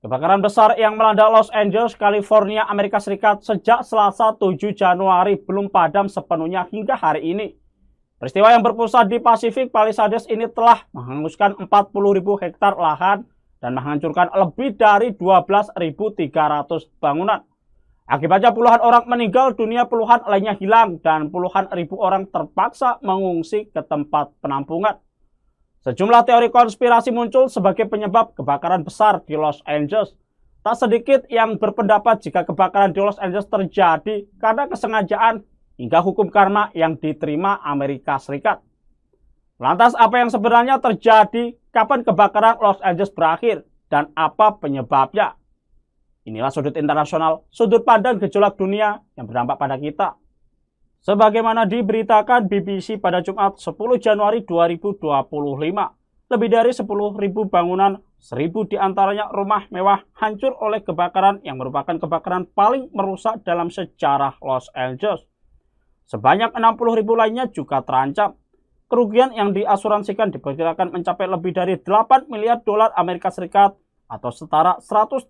Kebakaran besar yang melanda Los Angeles, California, Amerika Serikat sejak Selasa 7 Januari belum padam sepenuhnya hingga hari ini. Peristiwa yang berpusat di Pacific Palisades ini telah menghanguskan 40.000 hektar lahan dan menghancurkan lebih dari 12.300 bangunan. Akibatnya puluhan orang meninggal dunia, puluhan lainnya hilang, dan puluhan ribu orang terpaksa mengungsi ke tempat penampungan. Sejumlah teori konspirasi muncul sebagai penyebab kebakaran besar di Los Angeles. Tak sedikit yang berpendapat jika kebakaran di Los Angeles terjadi karena kesengajaan hingga hukum karma yang diterima Amerika Serikat. Lantas apa yang sebenarnya terjadi? Kapan kebakaran Los Angeles berakhir? Dan apa penyebabnya? Inilah Sudut Internasional, sudut pandang gejolak dunia yang berdampak pada kita. Sebagaimana diberitakan BBC pada Jumat 10 Januari 2025, lebih dari 10.000 bangunan, 1.000 diantaranya rumah mewah, hancur oleh kebakaran yang merupakan kebakaran paling merusak dalam sejarah Los Angeles. Sebanyak 60.000 lainnya juga terancam. Kerugian yang diasuransikan diperkirakan mencapai lebih dari 8 miliar dolar Amerika Serikat atau setara 130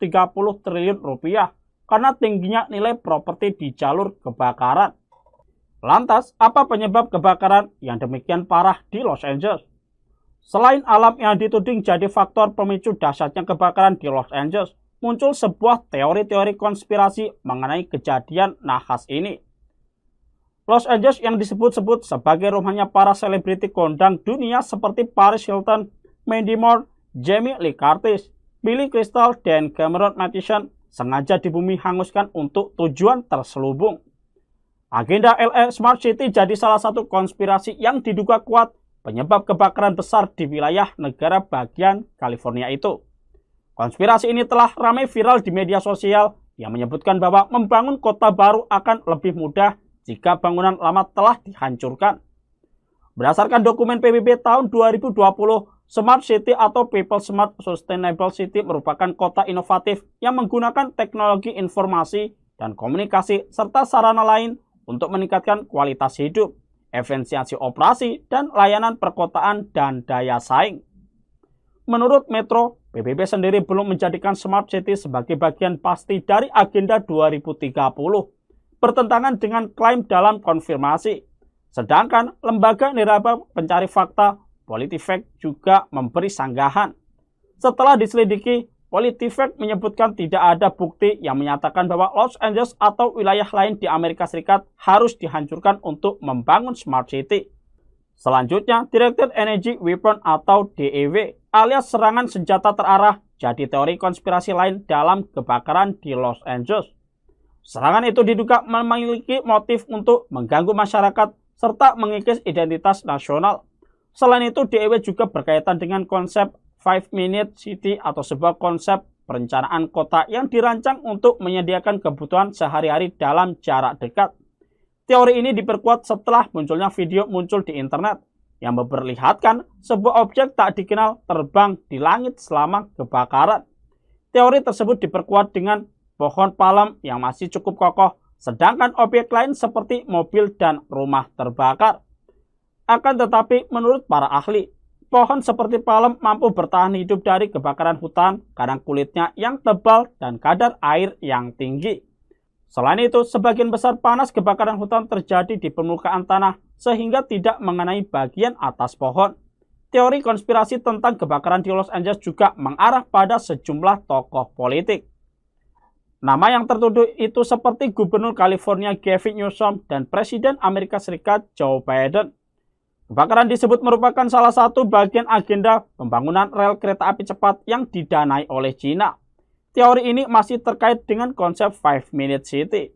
triliun rupiah karena tingginya nilai properti di jalur kebakaran. Lantas, apa penyebab kebakaran yang demikian parah di Los Angeles? Selain alam yang dituding jadi faktor pemicu dahsyatnya kebakaran di Los Angeles, muncul sebuah teori-teori konspirasi mengenai kejadian nahas ini. Los Angeles yang disebut-sebut sebagai rumahnya para selebriti kondang dunia seperti Paris Hilton, Mandy Moore, Jamie Lee Curtis, Billy Crystal, dan Cameron Mathison sengaja dibumi hanguskan untuk tujuan terselubung. Agenda LA Smart City jadi salah satu konspirasi yang diduga kuat penyebab kebakaran besar di wilayah negara bagian California itu. Konspirasi ini telah ramai viral di media sosial yang menyebutkan bahwa membangun kota baru akan lebih mudah jika bangunan lama telah dihancurkan. Berdasarkan dokumen PBB tahun 2020, Smart City atau People Smart Sustainable City merupakan kota inovatif yang menggunakan teknologi informasi dan komunikasi serta sarana lain untuk meningkatkan kualitas hidup, efisiensi operasi, dan layanan perkotaan dan daya saing. Menurut Metro, PBB sendiri belum menjadikan Smart City sebagai bagian pasti dari Agenda 2030, bertentangan dengan klaim dalam konfirmasi. Sedangkan lembaga niraba pencari fakta PolitiFact juga memberi sanggahan. Setelah diselidiki, PolitiFact menyebutkan tidak ada bukti yang menyatakan bahwa Los Angeles atau wilayah lain di Amerika Serikat harus dihancurkan untuk membangun Smart City. Selanjutnya, Directed Energy Weapon atau DEW alias serangan senjata terarah jadi teori konspirasi lain dalam kebakaran di Los Angeles. Serangan itu diduga memiliki motif untuk mengganggu masyarakat serta mengikis identitas nasional. Selain itu, DEW juga berkaitan dengan konsep 5-Minute City atau sebuah konsep perencanaan kota yang dirancang untuk menyediakan kebutuhan sehari-hari dalam jarak dekat. Teori ini diperkuat setelah munculnya video muncul di internet yang memperlihatkan sebuah objek tak dikenal terbang di langit selama kebakaran. Teori tersebut diperkuat dengan pohon palem yang masih cukup kokoh, sedangkan objek lain seperti mobil dan rumah terbakar. Akan tetapi, menurut para ahli, pohon seperti palem mampu bertahan hidup dari kebakaran hutan karena kulitnya yang tebal dan kadar air yang tinggi. Selain itu, sebagian besar panas kebakaran hutan terjadi di permukaan tanah sehingga tidak mengenai bagian atas pohon. Teori konspirasi tentang kebakaran di Los Angeles juga mengarah pada sejumlah tokoh politik. Nama yang tertuduh itu seperti Gubernur California Gavin Newsom dan Presiden Amerika Serikat Joe Biden. Kebakaran disebut merupakan salah satu bagian agenda pembangunan rel kereta api cepat yang didanai oleh China. Teori ini masih terkait dengan konsep 5-Minute City.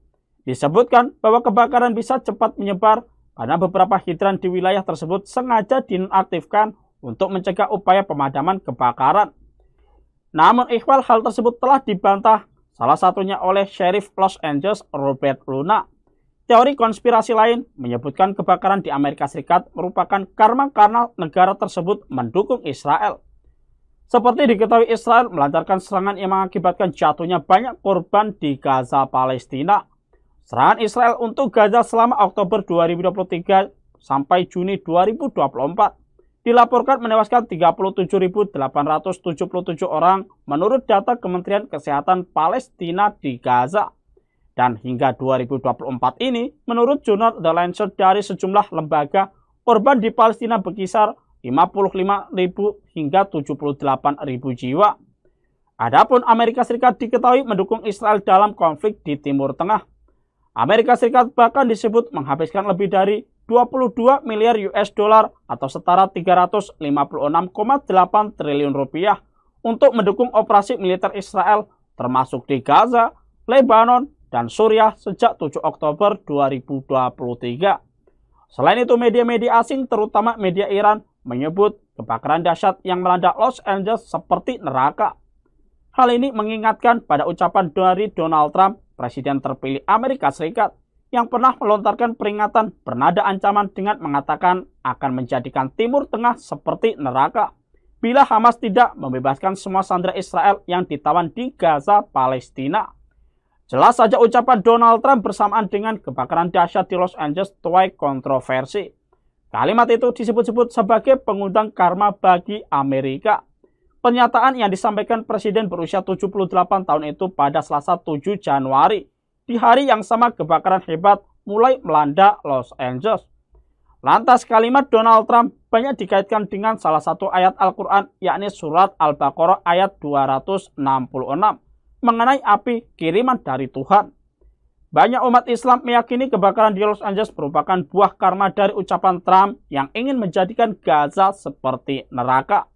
Disebutkan bahwa kebakaran bisa cepat menyebar karena beberapa hidran di wilayah tersebut sengaja dinonaktifkan untuk mencegah upaya pemadaman kebakaran. Namun ikhwal hal tersebut telah dibantah, salah satunya oleh Sheriff Los Angeles Robert Luna. Teori konspirasi lain menyebutkan kebakaran di Amerika Serikat merupakan karma karena negara tersebut mendukung Israel. Seperti diketahui, Israel melancarkan serangan yang mengakibatkan jatuhnya banyak korban di Gaza, Palestina. Serangan Israel untuk Gaza selama Oktober 2023 sampai Juni 2024 dilaporkan menewaskan 37.877 orang menurut data Kementerian Kesehatan Palestina di Gaza. Dan hingga 2024 ini, menurut jurnal The Lancet dari sejumlah lembaga, korban di Palestina berkisar 55.000 hingga 78.000 jiwa. Adapun Amerika Serikat diketahui mendukung Israel dalam konflik di Timur Tengah. Amerika Serikat bahkan disebut menghabiskan lebih dari 22 miliar US dollar atau setara 356,8 triliun rupiah untuk mendukung operasi militer Israel termasuk di Gaza, Lebanon, dan Suriah sejak 7 Oktober 2023. Selain itu, media-media asing terutama media Iran menyebut kebakaran dahsyat yang melanda Los Angeles seperti neraka. Hal ini mengingatkan pada ucapan dari Donald Trump, Presiden terpilih Amerika Serikat, yang pernah melontarkan peringatan bernada ancaman dengan mengatakan akan menjadikan Timur Tengah seperti neraka bila Hamas tidak membebaskan semua sandera Israel yang ditawan di Gaza, Palestina. Jelas saja ucapan Donald Trump bersamaan dengan kebakaran dahsyat di Los Angeles tuai kontroversi. Kalimat itu disebut-sebut sebagai pengundang karma bagi Amerika. Pernyataan yang disampaikan Presiden berusia 78 tahun itu pada Selasa 7 Januari. Di hari yang sama kebakaran hebat mulai melanda Los Angeles. Lantas kalimat Donald Trump banyak dikaitkan dengan salah satu ayat Al-Quran, yakni surat Al-Baqarah ayat 266 mengenai api kiriman dari Tuhan. Banyak umat Islam meyakini kebakaran di Los Angeles merupakan buah karma dari ucapan Trump yang ingin menjadikan Gaza seperti neraka.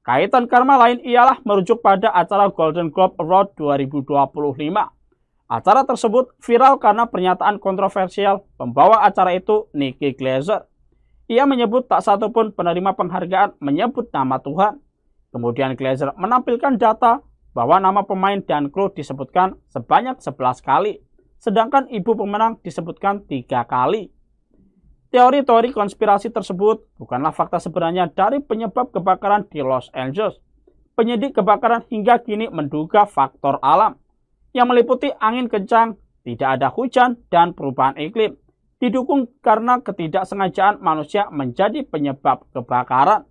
Kaitan karma lain ialah merujuk pada acara Golden Globe Award 2025. Acara tersebut viral karena pernyataan kontroversial pembawa acara itu, Nikki Glaser. Ia menyebut tak satu pun penerima penghargaan menyebut nama Tuhan. Kemudian Glaser menampilkan data bahwa nama pemain dan kru disebutkan sebanyak 11 kali, sedangkan ibu pemenang disebutkan 3 kali. Teori-teori konspirasi tersebut bukanlah fakta sebenarnya dari penyebab kebakaran di Los Angeles. Penyidik kebakaran hingga kini menduga faktor alam, yang meliputi angin kencang, tidak ada hujan, dan perubahan iklim, didukung karena ketidaksengajaan manusia menjadi penyebab kebakaran.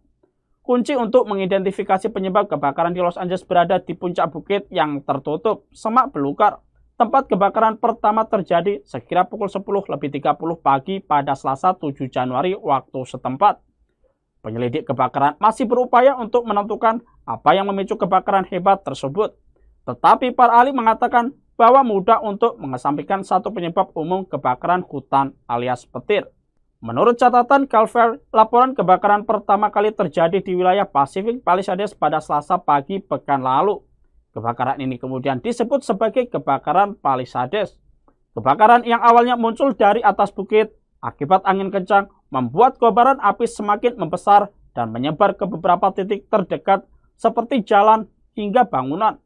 Kunci untuk mengidentifikasi penyebab kebakaran di Los Angeles berada di puncak bukit yang tertutup, semak belukar. Tempat kebakaran pertama terjadi sekira pukul 10:30 pagi pada Selasa 7 Januari waktu setempat. Penyelidik kebakaran masih berupaya untuk menentukan apa yang memicu kebakaran hebat tersebut. Tetapi para ahli mengatakan bahwa mudah untuk mengesampingkan satu penyebab umum kebakaran hutan alias petir. Menurut catatan Calvert, laporan kebakaran pertama kali terjadi di wilayah Pacific Palisades pada Selasa pagi pekan lalu. Kebakaran ini kemudian disebut sebagai kebakaran Palisades. Kebakaran yang awalnya muncul dari atas bukit akibat angin kencang membuat kobaran api semakin membesar dan menyebar ke beberapa titik terdekat seperti jalan hingga bangunan.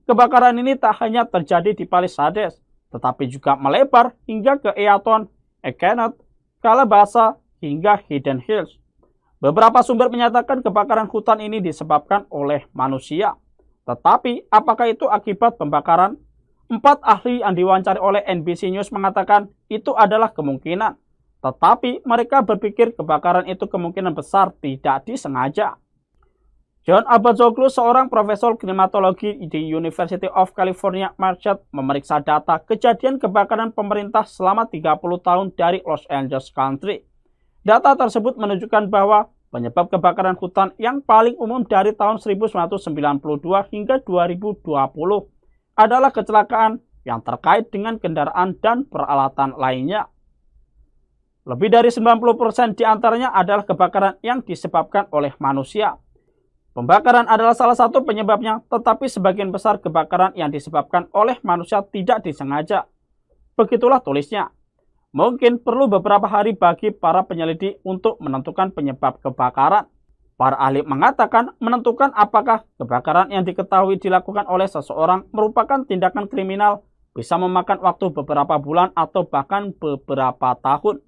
Kebakaran ini tak hanya terjadi di Palisades, tetapi juga melebar hingga ke Eaton, Kenneth, Calabasas, hingga Hidden Hills. Beberapa sumber menyatakan kebakaran hutan ini disebabkan oleh manusia. Tetapi apakah itu akibat pembakaran? 4 ahli yang diwawancari oleh NBC News mengatakan itu adalah kemungkinan. Tetapi mereka berpikir kebakaran itu kemungkinan besar tidak disengaja. John Abazoglu, seorang profesor klimatologi di University of California, Merced, memeriksa data kejadian kebakaran pemerintah selama 30 tahun dari Los Angeles County. Data tersebut menunjukkan bahwa penyebab kebakaran hutan yang paling umum dari tahun 1992 hingga 2020 adalah kecelakaan yang terkait dengan kendaraan dan peralatan lainnya. Lebih dari 90% diantaranya adalah kebakaran yang disebabkan oleh manusia. Pembakaran adalah salah satu penyebabnya, tetapi sebagian besar kebakaran yang disebabkan oleh manusia tidak disengaja. Begitulah tulisnya. Mungkin perlu beberapa hari bagi para penyelidik untuk menentukan penyebab kebakaran. Para ahli mengatakan menentukan apakah kebakaran yang diketahui dilakukan oleh seseorang merupakan tindakan kriminal bisa memakan waktu beberapa bulan atau bahkan beberapa tahun.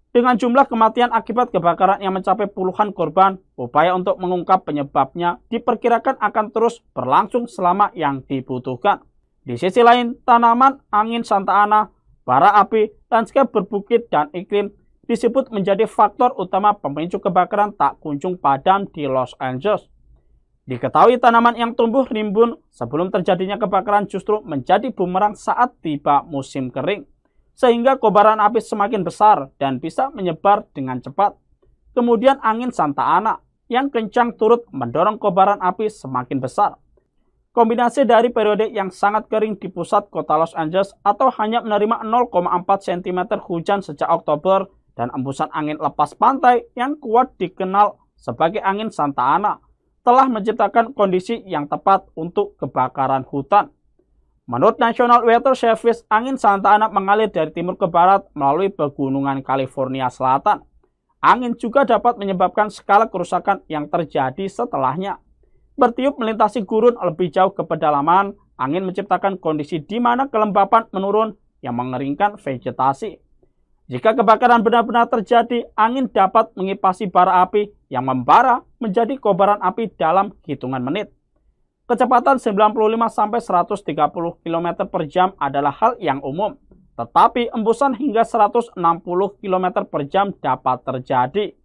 Dengan jumlah kematian akibat kebakaran yang mencapai puluhan korban, upaya untuk mengungkap penyebabnya diperkirakan akan terus berlangsung selama yang dibutuhkan. Di sisi lain, tanaman, angin Santa Ana, bara api, lanskap berbukit, dan iklim disebut menjadi faktor utama pemicu kebakaran tak kunjung padam di Los Angeles. Diketahui tanaman yang tumbuh rimbun sebelum terjadinya kebakaran justru menjadi bumerang saat tiba musim kering, sehingga kobaran api semakin besar dan bisa menyebar dengan cepat. Kemudian angin Santa Ana yang kencang turut mendorong kobaran api semakin besar. Kombinasi dari periode yang sangat kering di pusat kota Los Angeles atau hanya menerima 0,4 cm hujan sejak Oktober dan embusan angin lepas pantai yang kuat dikenal sebagai angin Santa Ana telah menciptakan kondisi yang tepat untuk kebakaran hutan. Menurut National Weather Service, angin Santa Ana mengalir dari timur ke barat melalui pegunungan California Selatan. Angin juga dapat menyebabkan skala kerusakan yang terjadi setelahnya. Bertiup melintasi gurun lebih jauh ke pedalaman, angin menciptakan kondisi di mana kelembapan menurun yang mengeringkan vegetasi. Jika kebakaran benar-benar terjadi, angin dapat mengipasi bara api yang membara menjadi kobaran api dalam hitungan menit. Kecepatan 95-130 km per jam adalah hal yang umum, tetapi embusan hingga 160 km per jam dapat terjadi.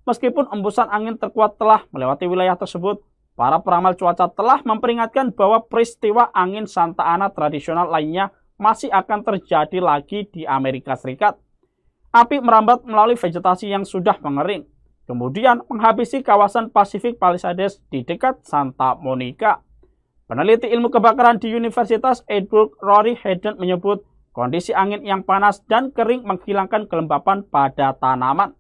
Meskipun embusan angin terkuat telah melewati wilayah tersebut, para peramal cuaca telah memperingatkan bahwa peristiwa angin Santa Ana tradisional lainnya masih akan terjadi lagi di Amerika Serikat. Api merambat melalui vegetasi yang sudah mengering, kemudian menghabisi kawasan Pacific Palisades di dekat Santa Monica. Peneliti ilmu kebakaran di Universitas Edinburgh, Rory Hayden menyebut kondisi angin yang panas dan kering menghilangkan kelembapan pada tanaman.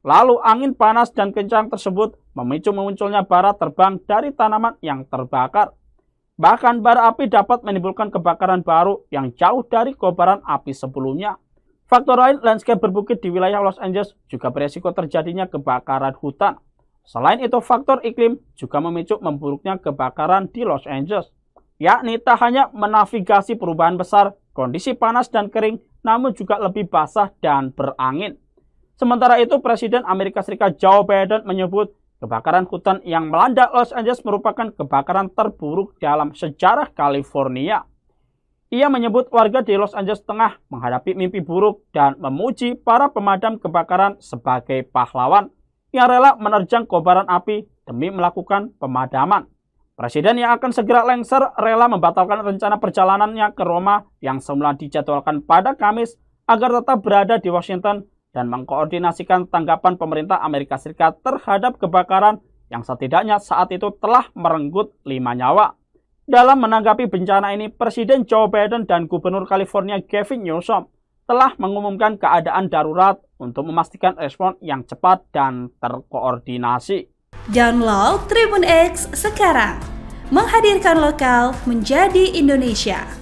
Lalu angin panas dan kencang tersebut memicu munculnya bara terbang dari tanaman yang terbakar. Bahkan bara api dapat menimbulkan kebakaran baru yang jauh dari kobaran api sebelumnya. Faktor lain, landscape berbukit di wilayah Los Angeles juga beresiko terjadinya kebakaran hutan. Selain itu, faktor iklim juga memicu memburuknya kebakaran di Los Angeles, yakni tak hanya menavigasi perubahan besar, kondisi panas dan kering, namun juga lebih basah dan berangin. Sementara itu, Presiden Amerika Serikat Joe Biden menyebut kebakaran hutan yang melanda Los Angeles merupakan kebakaran terburuk dalam sejarah California. Ia menyebut warga di Los Angeles tengah menghadapi mimpi buruk dan memuji para pemadam kebakaran sebagai pahlawan yang rela menerjang kobaran api demi melakukan pemadaman. Presiden yang akan segera lengser rela membatalkan rencana perjalanannya ke Roma yang semula dijadwalkan pada Kamis agar tetap berada di Washington dan mengkoordinasikan tanggapan pemerintah Amerika Serikat terhadap kebakaran yang setidaknya saat itu telah merenggut 5 nyawa. Dalam menanggapi bencana ini, Presiden Joe Biden dan Gubernur California Gavin Newsom telah mengumumkan keadaan darurat untuk memastikan respon yang cepat dan terkoordinasi. Download Tribun X sekarang, menghadirkan lokal menjadi Indonesia.